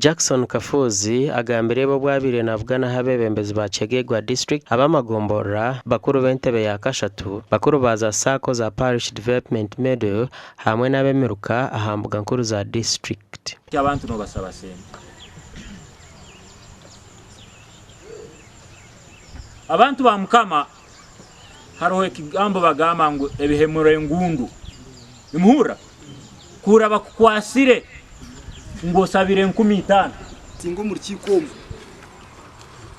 Jackson Kafuzi agambire bo bwabire navugana habebembezi ba Chegegwa district abamagombora bakuru b'entebe ya kashatu bakuru baza sako za parish development meadow hamwe n'abemeruka ahambuga nkuru za district cy'abantu no basaba sente abantu ba Mukama hariho ikigambo bagamba ngo ebihemure ngundu imuhura kura bakukwasire ngo sabire 15 singo muri kikombo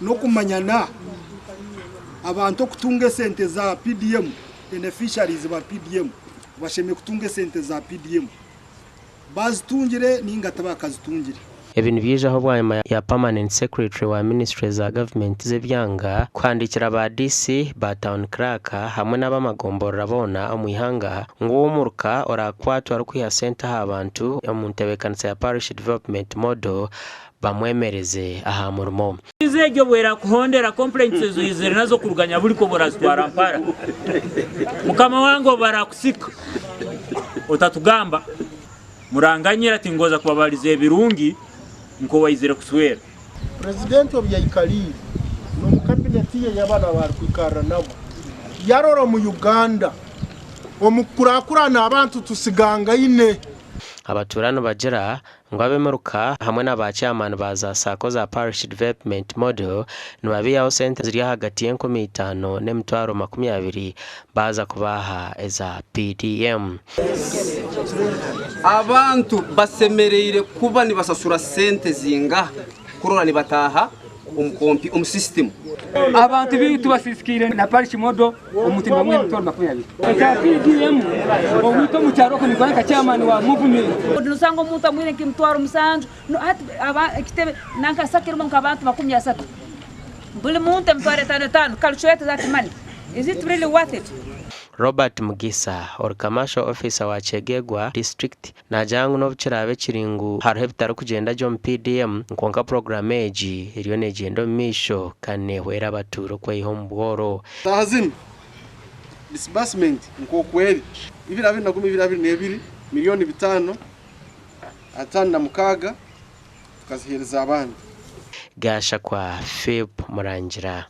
no kumanyana abantu kutunga sente za PDM beneficiaries ba PDM basheme kutunga sente za PDM bazitungire ninga tabakazitungire ibintu bijeho bwanyuma ya permanent secretary wa ministry za government z'ebyanga kwandikira ba DC ba town clerk hamwe n'abamagombora bona omwihanga ngo umuruka orakwatwa rukwiha center habantu omuntebekanisa ya parish development model bamwemereze aha murimo izejyo bwera kuhondera complaints zizere nazo kuruganya buri ko borazitwara mpara Mukama wango barakusika otatugamba muranganyira ati ngoza kubabalize birungi nko wayizere kuswera president obyayikalire no mukabineti y'abana bari kwikara nabo yaroro mu Uganda omukurakurana abantu tusiganga ine abaturano bagera ngo abemeruka hamwe n'abacyamana baza sako za parish development model nibabiyaho sente ziri hagati y'50 n'emitwaro 20 baza kubaha eza PDM abantu basemereire kuba ni basasura sente zinga kurora ni bataha um system abantu bitu basisikire na parish model umutimba mwe mutoro 20 eka PDM obito mucyaroko ni kwanka cyamani wa movement nusango muta mwine kimtwaro musanju aba ekitebe nanka sakira mu kabantu 13 buli muntu mtware 5 calculate that money is it really worth it Robert Mugisa or commercial officer wa Chegegwa district na jangu no bukirabe kiringu hariho bitaro kugenda John PDM nkonka program eji iriyo negendo misho kane hwera abaturo kweho mbworo tahazim disbursement nko kweli ibira 2022 miliyoni 5 atana mukaga tukazihereza abandi gasha kwa Philip Murangira.